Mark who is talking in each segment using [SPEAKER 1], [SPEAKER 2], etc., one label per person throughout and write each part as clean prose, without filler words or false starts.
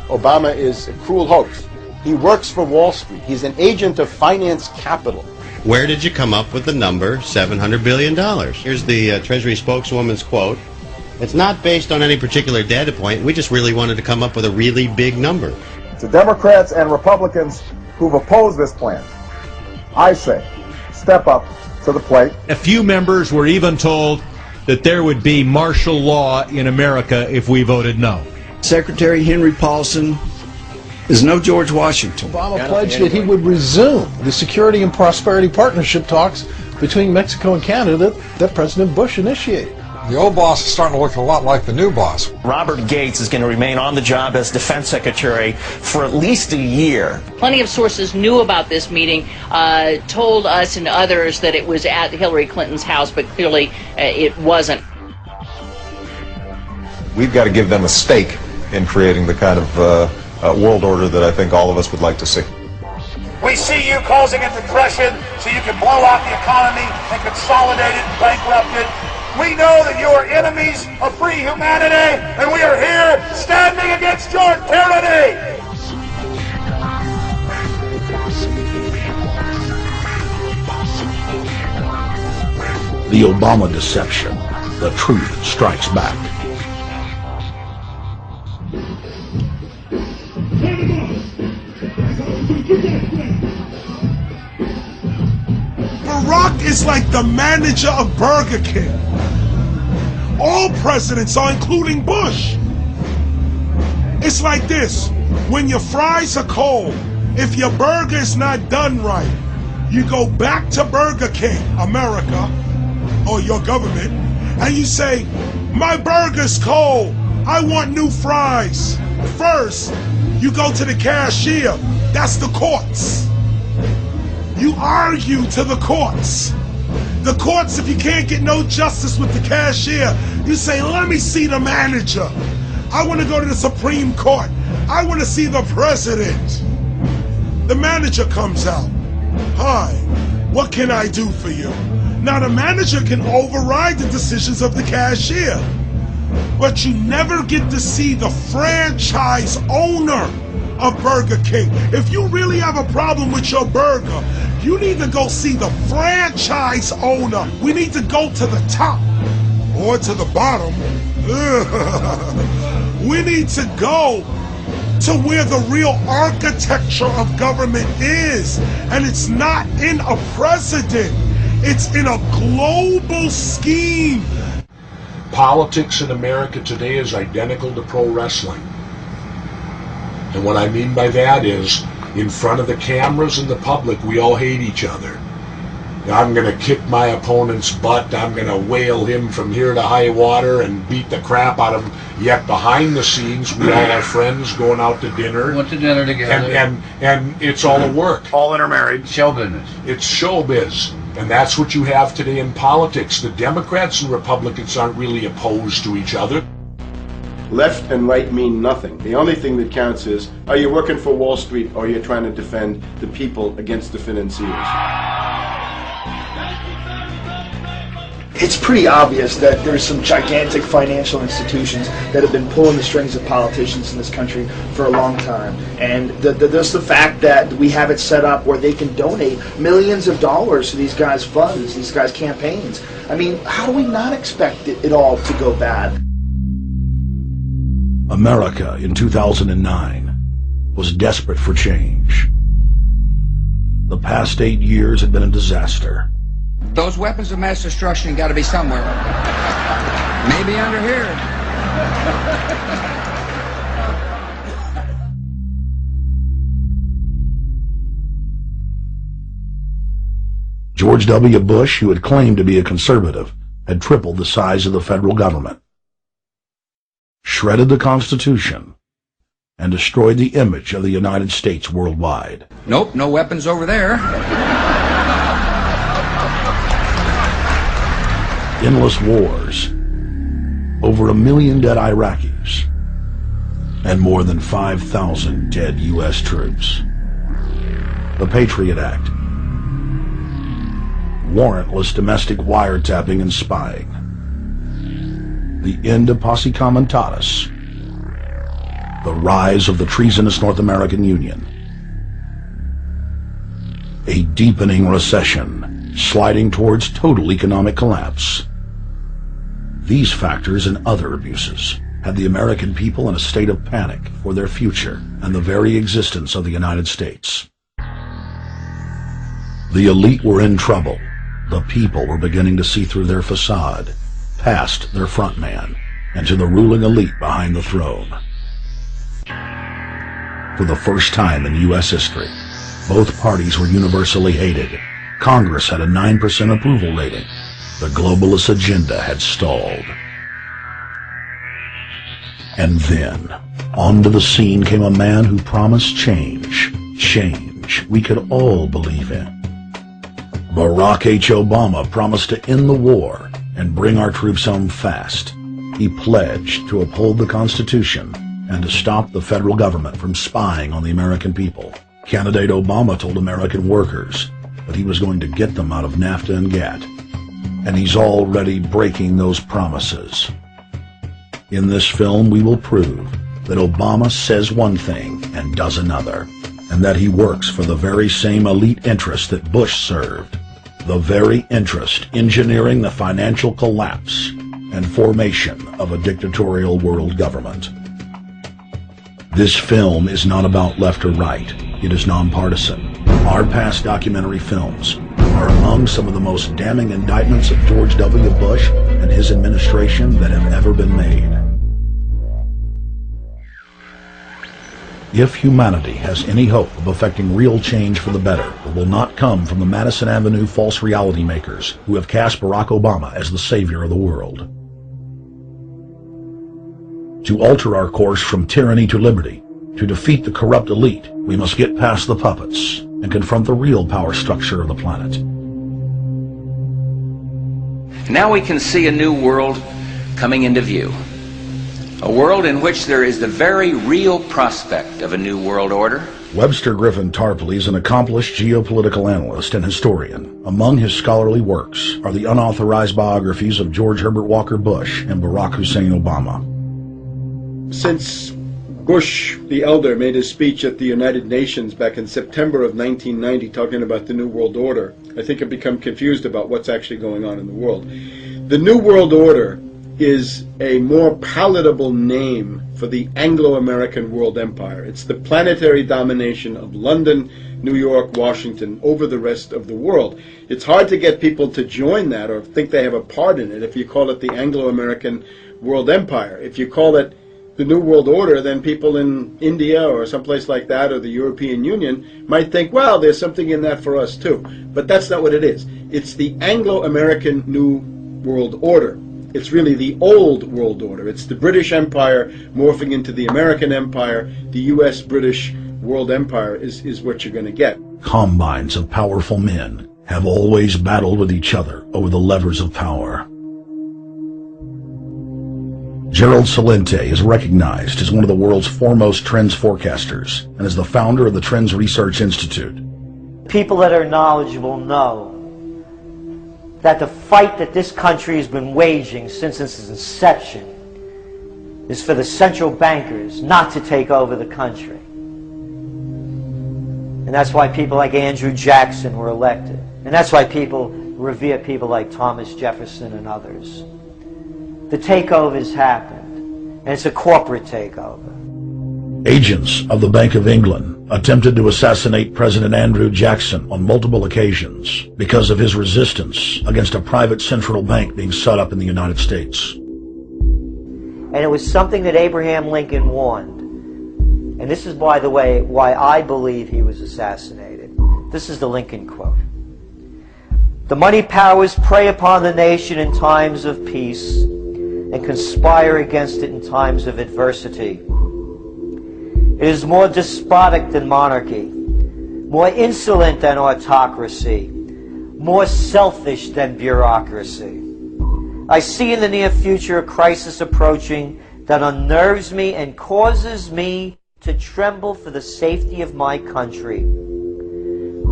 [SPEAKER 1] Obama is a cruel hoax. He works for Wall Street. He's an agent of finance capital.
[SPEAKER 2] Where did you come up with the number $700 billion? Here's the Treasury spokeswoman's quote. It's not based on any particular data point. We just really wanted to come up with a really big number.
[SPEAKER 3] To Democrats and Republicans who've opposed this plan, I say, step up to the plate.
[SPEAKER 4] A few members were even told that there would be martial law in America if we voted no.
[SPEAKER 5] Secretary Henry Paulson is no George Washington.
[SPEAKER 6] Obama pledged that he would resume the Security and Prosperity Partnership talks between Mexico and Canada that President Bush initiated.
[SPEAKER 7] The old boss is starting to look a lot like the new boss.
[SPEAKER 8] Robert Gates is going to remain on the job as Defense Secretary for at least a year.
[SPEAKER 9] Plenty of sources knew about this meeting, told us and others that it was at Hillary Clinton's house, but clearly it wasn't.
[SPEAKER 10] We've got to give them a stake in creating the kind of world order that I think all of us would like to see.
[SPEAKER 11] We see you causing a depression so you can blow out the economy and consolidate it and bankrupt it. We know that you are enemies of free humanity, and we are here standing against your tyranny.
[SPEAKER 12] The Obama deception. The truth strikes back.
[SPEAKER 13] Barack is like the manager of Burger King. All presidents are, including Bush. It's like this. When your fries are cold, if your burger is not done right, you go back to Burger King, America, or your government, and you say, my burger's cold. I want new fries. First, you go to the cashier. That's the courts. You argue to the courts. The courts, if you can't get no justice with the cashier, you say, let me see the manager. I want to go to the Supreme Court. I want to see the president. The manager comes out. Hi, what can I do for you? Now the manager can override the decisions of the cashier, but you never get to see the franchise owner of Burger King. If you really have a problem with your burger, you need to go see the franchise owner. We need to go to the top or to the bottom. We need to go to where the real architecture of government is. And it's not in a president. It's in a global scheme.
[SPEAKER 14] Politics in America today is identical to pro wrestling. And what I mean by that is, in front of the cameras and the public, we all hate each other. I'm going to kick my opponent's butt. I'm going to whale him from here to high water and beat the crap out of him. Yet behind the scenes, we all are friends going out to dinner.
[SPEAKER 15] Went to dinner together.
[SPEAKER 14] And it's all a work.
[SPEAKER 15] All intermarried. Show business.
[SPEAKER 14] It's showbiz. And that's what you have today in politics. The Democrats and Republicans aren't really opposed to each other.
[SPEAKER 1] Left and right mean nothing. The only thing that counts is, are you working for Wall Street or are you trying to defend the people against the financiers?
[SPEAKER 16] It's pretty obvious that there's some gigantic financial institutions that have been pulling the strings of politicians in this country for a long time. And there's the fact that we have it set up where they can donate millions of dollars to these guys' funds, these guys' campaigns. I mean, how do we not expect it all to go bad?
[SPEAKER 12] America in 2009 was desperate for change. The past 8 years had been a disaster.
[SPEAKER 17] Those weapons of mass destruction got to be somewhere. Maybe under here.
[SPEAKER 12] George W. Bush, who had claimed to be a conservative, had tripled the size of the federal government, shredded the Constitution, and destroyed the image of the United States worldwide.
[SPEAKER 17] Nope, no weapons over there.
[SPEAKER 12] Endless wars, over 1 million dead Iraqis, and more than 5,000 dead U.S. troops. The Patriot Act, warrantless domestic wiretapping and spying, the end of posse comitatus, the rise of the treasonous North American Union, a deepening recession sliding towards total economic collapse. These factors and other abuses had the American people in a state of panic for their future and the very existence of the United States. The elite were in trouble. The people were beginning to see through their facade, past their front man, and to the ruling elite behind the throne. For the first time in U.S. history, both parties were universally hated. Congress had a 9% approval rating. The globalist agenda had stalled. And then, onto the scene came a man who promised change. Change we could all believe in. Barack H. Obama promised to end the war and bring our troops home fast. He pledged to uphold the Constitution and to stop the federal government from spying on the American people. Candidate Obama told American workers that he was going to get them out of NAFTA and GATT. And he's already breaking those promises. In this film, we will prove that Obama says one thing and does another, and that he works for the very same elite interests that Bush served, the very interest engineering the financial collapse and formation of a dictatorial world government. This film is not about left or right. It is nonpartisan. Our past documentary films are among some of the most damning indictments of George W. Bush and his administration that have ever been made. If humanity has any hope of effecting real change for the better, it will not come from the Madison Avenue false reality makers who have cast Barack Obama as the savior of the world. To alter our course from tyranny to liberty, to defeat the corrupt elite, we must get past the puppets and confront the real power structure of the planet.
[SPEAKER 17] Now we can see a new world coming into view. A world in which there is the very real prospect of a new world order.
[SPEAKER 12] Webster Griffin Tarpley is an accomplished geopolitical analyst and historian. Among his scholarly works are the unauthorized biographies of George Herbert Walker Bush and Barack Hussein Obama.
[SPEAKER 1] Since Bush the elder made his speech at the United Nations back in September of 1990 talking about the New World Order, I think I've become confused about what's actually going on in the world. The New World Order is a more palatable name for the Anglo-American world empire. It's the planetary domination of London, New York, Washington over the rest of the world. It's hard to get people to join that or think they have a part in it if you call it the Anglo-American world empire. If you call it the New World Order, then people in India or someplace like that or the European Union might think, well, there's something in that for us too. But that's not what it is. It's the Anglo-American New World Order. It's really the old world order. It's the British Empire morphing into the American Empire. The U.S.-British world empire is what you're going to get.
[SPEAKER 12] Combines of powerful men have always battled with each other over the levers of power. Gerald Celente is recognized as one of the world's foremost trends forecasters and is the founder of the Trends Research Institute.
[SPEAKER 18] People that are knowledgeable know that the fight that this country has been waging since its inception is for the central bankers not to take over the country. And that's why people like Andrew Jackson were elected. And that's why people revere people like Thomas Jefferson and others. The takeover's happened, and it's a corporate takeover.
[SPEAKER 12] Agents of the Bank of England attempted to assassinate President Andrew Jackson on multiple occasions because of his resistance against a private central bank being set up in the United States.
[SPEAKER 18] And it was something that Abraham Lincoln warned. And this is, by the way, why I believe he was assassinated. This is the Lincoln quote. The money powers prey upon the nation in times of peace and conspire against it in times of adversity. It is more despotic than monarchy, more insolent than autocracy, more selfish than bureaucracy. I see in the near future a crisis approaching that unnerves me and causes me to tremble for the safety of my country.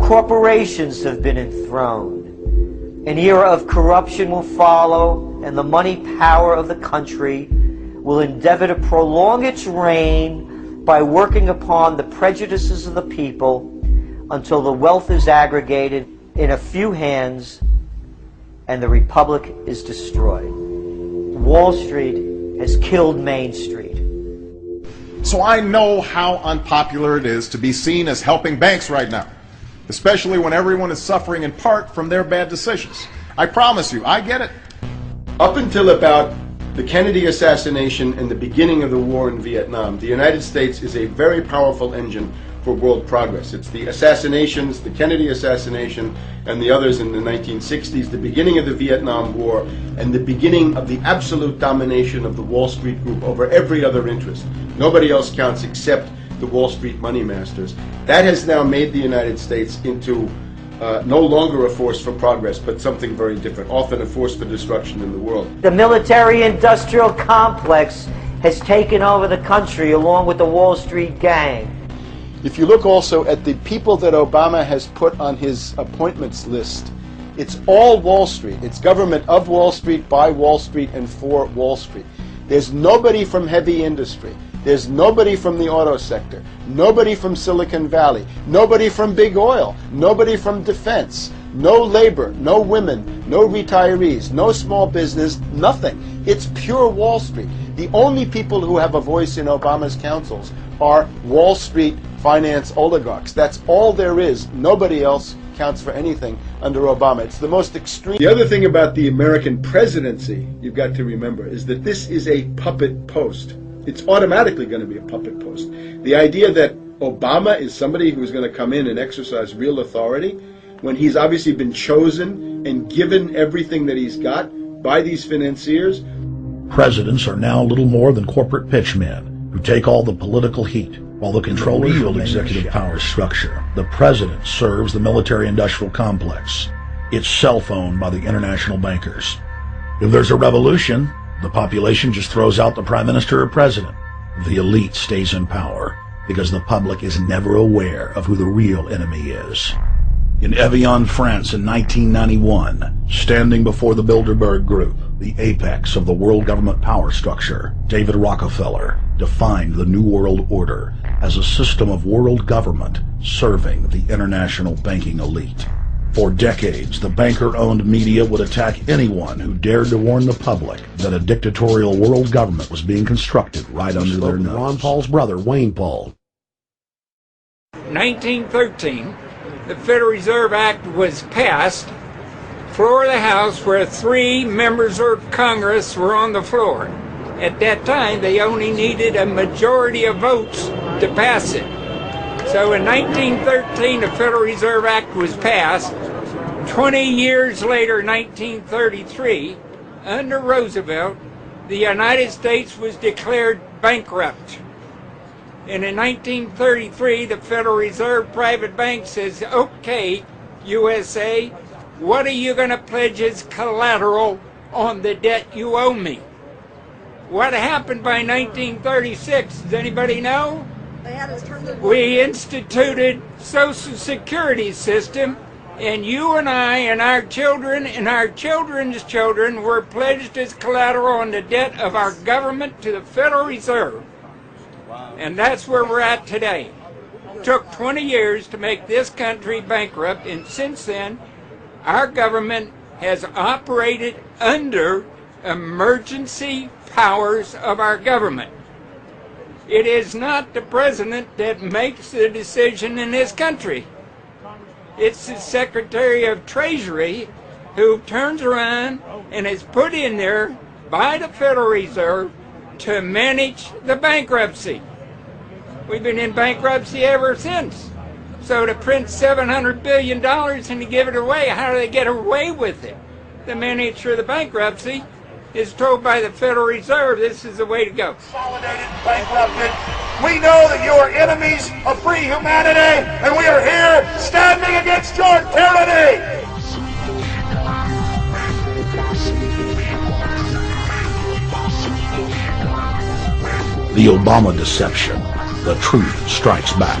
[SPEAKER 18] Corporations have been enthroned. An era of corruption will follow, and the money power of the country will endeavor to prolong its reign by working upon the prejudices of the people until the wealth is aggregated in a few hands and the republic is destroyed. Wall Street has killed Main Street.
[SPEAKER 19] So I know how unpopular it is to be seen as helping banks right now, especially when everyone is suffering in part from their bad decisions. I promise you, I get it.
[SPEAKER 1] Up until about the Kennedy assassination and the beginning of the war in Vietnam, the United States is a very powerful engine for world progress. It's the assassinations, the Kennedy assassination, and the others in the 1960s, the beginning of the Vietnam War, and the beginning of the absolute domination of the Wall Street group over every other interest. Nobody else counts except the Wall Street money masters. That has now made the United States into no longer a force for progress, but something very different, often a force for destruction in the world.
[SPEAKER 18] The military-industrial complex has taken over the country along with the Wall Street gang.
[SPEAKER 1] If you look also at the people that Obama has put on his appointments list, it's all Wall Street. It's government of Wall Street, by Wall Street, and for Wall Street. There's nobody from heavy industry. There's nobody from the auto sector, nobody from Silicon Valley, nobody from big oil, nobody from defense, no labor, no women, no retirees, no small business, nothing. It's pure Wall Street. The only people who have a voice in Obama's councils are Wall Street finance oligarchs. That's all there is. Nobody else counts for anything under Obama. It's the most extreme. The other thing about the American presidency you've got to remember is that this is a puppet post. It's automatically going to be a puppet post. The idea that Obama is somebody who's going to come in and exercise real authority when he's obviously been chosen and given everything that he's got by these financiers.
[SPEAKER 12] Presidents are now little more than corporate pitchmen who take all the political heat. While the controllers build executive power structure, the president serves the military-industrial complex. It's self-owned by the international bankers. If there's a revolution, the population just throws out the prime minister or president. The elite stays in power because the public is never aware of who the real enemy is. In Evian, France in 1991, standing before the Bilderberg Group, the apex of the world government power structure, David Rockefeller defined the New World Order as a system of world government serving the international banking elite. For decades, the banker-owned media would attack anyone who dared to warn the public that a dictatorial world government was being constructed right under their nose.
[SPEAKER 20] Ron Paul's brother, Wayne Paul.
[SPEAKER 21] 1913, the Federal Reserve Act was passed, floor of the House, where 3 members of Congress were on the floor. At that time, they only needed a majority of votes to pass it. So in 1913, the Federal Reserve Act was passed. 20 years later, 1933, under Roosevelt, the United States was declared bankrupt. And in 1933, the Federal Reserve private bank says, okay, USA, what are you going to pledge as collateral on the debt you owe me? What happened by 1936? Does anybody know? We instituted Social Security system, and you and I and our children and our children's children were pledged as collateral on the debt of our government to the Federal Reserve. And that's where we're at today. It took 20 years to make this country bankrupt, and since then, our government has operated under emergency powers of our government. It is not the president that makes the decision in this country. It's the Secretary of Treasury who turns around and is put in there by the Federal Reserve to manage the bankruptcy. We've been in bankruptcy ever since. So to print $700 billion and to give it away, how do they get away with it? The manager of the bankruptcy is told by the Federal Reserve this is the way to go.
[SPEAKER 11] Consolidated, bankrupted. We know that you are enemies of free humanity, and we are here standing against your tyranny.
[SPEAKER 12] The Obama deception. The truth strikes back.